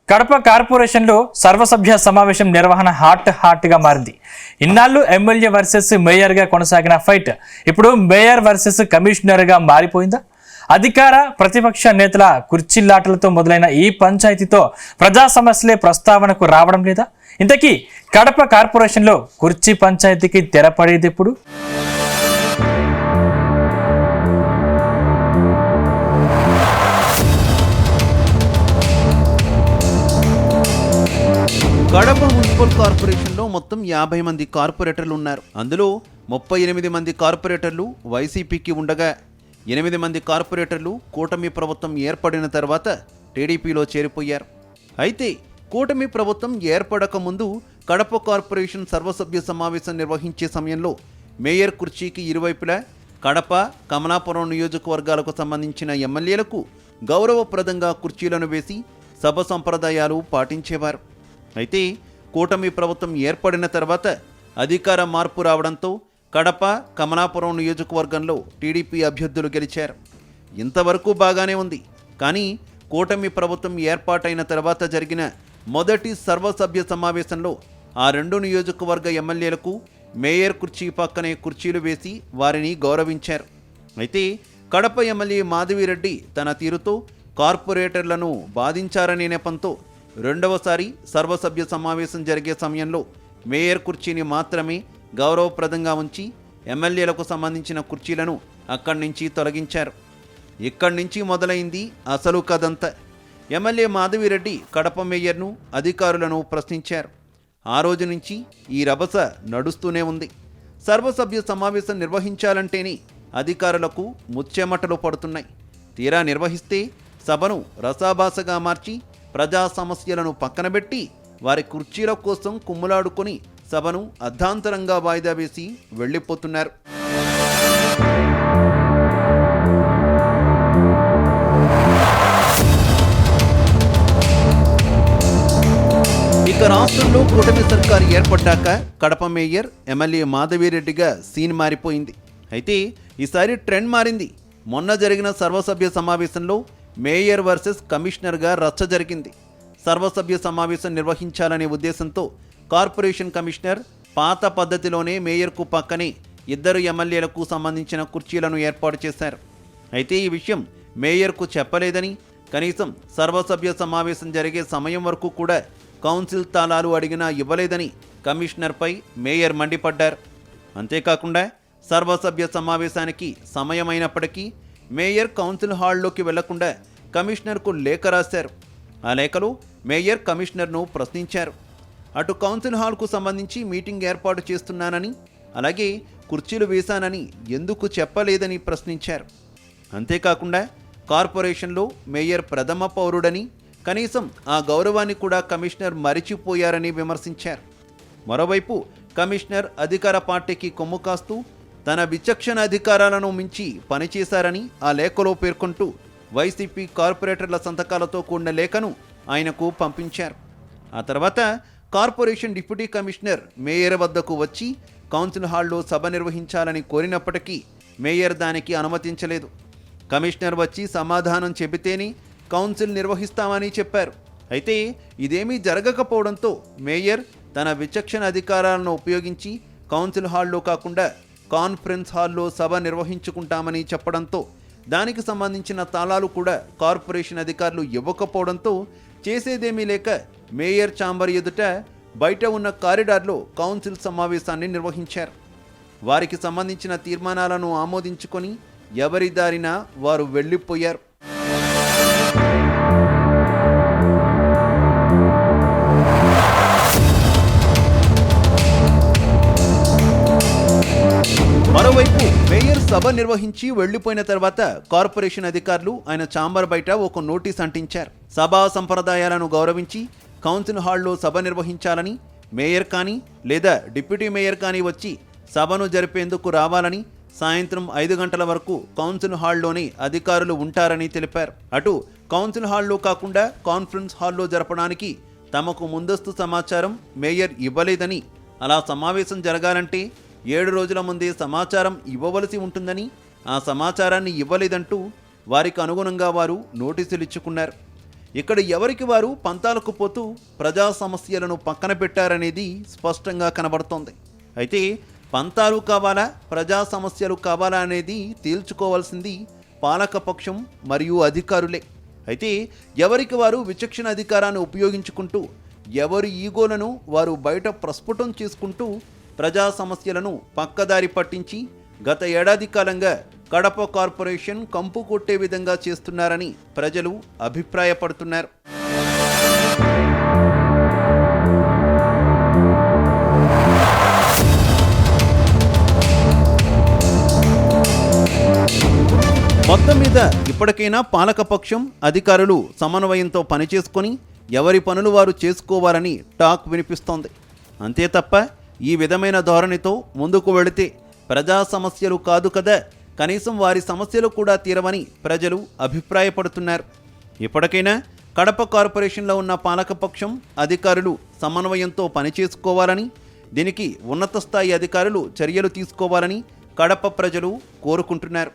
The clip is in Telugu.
కడప కార్పొరేషన్లో సర్వసభ్య సమావేశం నిర్వహణ హాట్గా మారింది. ఇన్నాళ్ళు ఎమ్మెల్యే వర్సెస్ మేయర్గా కొనసాగిన ఫైట్ ఇప్పుడు మేయర్ వర్సెస్ కమిషనర్గా మారిపోయిందా? అధికార ప్రతిపక్ష నేతల కుర్చీలాటలతో మొదలైన ఈ పంచాయతీతో ప్రజా సమస్యలే ప్రస్తావనకు రావడం లేదా? ఇంతకీ కడప కార్పొరేషన్లో కుర్చీ పంచాయతీకి తెరపడేది ఎప్పుడు? కడప మున్సిపల్ కార్పొరేషన్లో మొత్తం 50 మంది కార్పొరేటర్లు ఉన్నారు. అందులో 38 మంది కార్పొరేటర్లు వైసీపీకి ఉండగా 8 మంది కార్పొరేటర్లు కూటమి ప్రభుత్వం ఏర్పడిన తర్వాత టీడీపీలో చేరిపోయారు. అయితే కూటమి ప్రభుత్వం ఏర్పడక ముందు కడప కార్పొరేషన్ సర్వసభ్య సమావేశం నిర్వహించే సమయంలో మేయర్ కుర్చీకి ఇరువైపులా కడప, కమలాపురం నియోజకవర్గాలకు సంబంధించిన ఎమ్మెల్యేలకు గౌరవప్రదంగా కుర్చీలను వేసి సభ సంప్రదాయాలు పాటించేవారు. అయితే కూటమి ప్రభుత్వం ఏర్పడిన తర్వాత అధికార మార్పు రావడంతో కడప, కమలాపురం నియోజకవర్గంలో టీడీపీ అభ్యర్థులు గెలిచారు. ఇంతవరకు బాగానే ఉంది. కానీ కూటమి ప్రభుత్వం ఏర్పాటైన తర్వాత జరిగిన మొదటి సర్వసభ్య సమావేశంలో ఆ 2 నియోజకవర్గ ఎమ్మెల్యేలకు మేయర్ కుర్చీ పక్కనే కుర్చీలు వేసి వారిని గౌరవించారు. అయితే కడప ఎమ్మెల్యే మాధవిరెడ్డి తన తీరుతో కార్పొరేటర్లను బాధించారనే నెపంతో రెండవసారి సర్వసభ్య సమావేశం జరిగే సమయంలో మేయర్ కుర్చీని మాత్రమే గౌరవప్రదంగా ఉంచి ఎమ్మెల్యేలకు సంబంధించిన కుర్చీలను అక్కడి నుంచి తొలగించారు. ఇక్కడి నుంచి మొదలైంది అసలు కథంతా. ఎమ్మెల్యే మాధవిరెడ్డి కడప మేయర్ను, అధికారులను ప్రశ్నించారు. ఆ రోజు నుంచి ఈ రభస నడుస్తూనే ఉంది. సర్వసభ్య సమావేశం నిర్వహించాలంటేనే అధికారులకు ముచ్చెమటలు పడుతున్నాయి. తీరా నిర్వహిస్తే సభను రసాభాసగా మార్చి ప్రజా సమస్యలను పక్కనబెట్టి వారి కుర్చీల కోసం కుమ్ములాడుకొని సభను అర్ధాంతరంగా వాయిదా వేసి వెళ్ళిపోతున్నారు. ఇక రాష్ట్రంలో కూటమి సర్కారు ఏర్పడ్డాక కడప మేయర్ ఎమ్మెల్యే మాధవిరెడ్డిగా సీన్ మారిపోయింది. అయితే ఈసారి ట్రెండ్ మారింది. మొన్న జరిగిన సర్వసభ్య సమావేశంలో మేయర్ వర్సెస్ కమిషనర్గా రచ్చ జరిగింది. సర్వసభ్య సమావేశం నిర్వహించాలనే ఉద్దేశంతో కార్పొరేషన్ కమిషనర్ పాత పద్ధతిలోనే మేయర్కు పక్కనే 2 ఎమ్మెల్యేలకు సంబంధించిన కుర్చీలను ఏర్పాటు చేశారు. అయితే ఈ విషయం మేయర్కు చెప్పలేదని, కనీసం సర్వసభ్య సమావేశం జరిగే సమయం వరకు కూడా కౌన్సిల్ తాళాలు అడిగినా ఇవ్వలేదని కమిషనర్పై మేయర్ మండిపడ్డారు. అంతేకాకుండా సర్వసభ్య సమావేశానికి సమయమైనప్పటికీ మేయర్ కౌన్సిల్ హాల్లోకి వెళ్లకుండా కమిషనర్కు లేఖ రాశారు. ఆ లేఖలో మేయర్ కమిషనర్ను ప్రశ్నించారు. అటు కౌన్సిల్ హాల్కు సంబంధించి మీటింగ్ ఏర్పాటు చేస్తున్నానని, అలాగే కుర్చీలు వేశానని ఎందుకు చెప్పలేదని ప్రశ్నించారు. అంతేకాకుండా కార్పొరేషన్లో మేయర్ ప్రథమ పౌరుడని, కనీసం ఆ గౌరవాన్ని కూడా కమిషనర్ మరిచిపోయారని విమర్శించారు. మరోవైపు కమిషనర్ అధికార పార్టీకి కొమ్ము కాస్తూ తన విచక్షణ అధికారాలను మించి పనిచేశారని ఆ లేఖలో పేర్కొంటూ వైసీపీ కార్పొరేటర్ల సంతకాలతో కూడిన లేఖను ఆయనకు పంపించారు. ఆ తర్వాత కార్పొరేషన్ డిప్యూటీ కమిషనర్ మేయర్ వద్దకు వచ్చి కౌన్సిల్ హాల్లో సభ నిర్వహించాలని కోరినప్పటికీ మేయర్ దానికి అనుమతించలేదు. కమిషనర్ వచ్చి సమాధానం చెబితేనే కౌన్సిల్ నిర్వహిస్తామని చెప్పారు. అయితే ఇదేమీ జరగకపోవడంతో మేయర్ తన విచక్షణ అధికారాలను ఉపయోగించి కౌన్సిల్ హాల్లో కాకుండా కాన్ఫరెన్స్ హాల్లో సభ నిర్వహించుకుంటామని చెప్పడంతో దానికి సంబంధించిన తాళాలు కూడా కార్పొరేషన్ అధికారులు ఇవ్వకపోవడంతో చేసేదేమీ లేక మేయర్ ఛాంబర్ ఎదుట బయట ఉన్న కారిడార్లో కౌన్సిల్ సమావేశాన్ని నిర్వహించారు. వారికి సంబంధించిన తీర్మానాలను ఆమోదించుకొని ఎవరి దారిన వారు వెళ్ళిపోయారు. మరోవైపు మేయర్ సభ నిర్వహించి వెళ్లిపోయిన తర్వాత కార్పొరేషన్ అధికారులు ఆయన ఛాంబర్ బయట ఒక నోటీస్ అంటించారు. సభా సంప్రదాయాలను గౌరవించి కౌన్సిల్ హాల్లో సభ నిర్వహించాలని, మేయర్ కానీ లేదా డిప్యూటీ మేయర్ కానీ వచ్చి సభను జరిపేందుకు రావాలని, సాయంత్రం 5 గంటల వరకు కౌన్సిల్ హాల్లోనే అధికారులు ఉంటారని తెలిపారు. అటు కౌన్సిల్ హాల్లో కాకుండా కాన్ఫరెన్స్ హాల్లో జరపడానికి తమకు ముందస్తు సమాచారం మేయర్ ఇవ్వలేదని, అలా సమావేశం జరగాలంటే 7 రోజుల ముందే సమాచారం ఇవ్వవలసి ఉంటుందని, ఆ సమాచారాన్ని ఇవ్వలేదంటూ వారికి అనుగుణంగా వారు నోటీసులు ఇచ్చుకున్నారు. ఇక్కడ ఎవరికి వారు పంతాలకు పోతూ ప్రజా సమస్యలను పక్కన పెట్టారనేది స్పష్టంగా కనబడుతోంది. అయితే పంతాలు కావాలా, ప్రజా సమస్యలు కావాలా అనేది తేల్చుకోవాల్సింది పాలకపక్షం మరియు అధికారులే. అయితే ఎవరికి వారు విచక్షణ అధికారాన్ని ఉపయోగించుకుంటూ ఎవరి ఈగోలను వారు బయట ప్రస్ఫుటం చేసుకుంటూ ప్రజా సమస్యలను పక్కదారి పట్టించి గత ఏడాది కాలంగా కడప కార్పొరేషన్ కంపు కొట్టే విధంగా చేస్తున్నారని ప్రజలు అభిప్రాయపడుతున్నారు. మొత్తం మీద ఇప్పటికైనా పాలకపక్షం అధికారులు సమన్వయంతో పనిచేసుకొని ఎవరి పనులు వారు చేసుకోవాలని టాక్ వినిపిస్తోంది. అంతే తప్ప ఈ విధమైన ధోరణితో ముందుకు వెళితే ప్రజా సమస్యలు కాదు కదా, కనీసం వారి సమస్యలు కూడా తీరవని ప్రజలు అభిప్రాయపడుతున్నారు. ఇప్పటికైనా కడప కార్పొరేషన్లో ఉన్న పాలకపక్షం అధికారులు సమన్వయంతో పనిచేసుకోవాలని, దీనికి ఉన్నత స్థాయి అధికారులు చర్యలు తీసుకోవాలని కడప ప్రజలు కోరుకుంటున్నారు.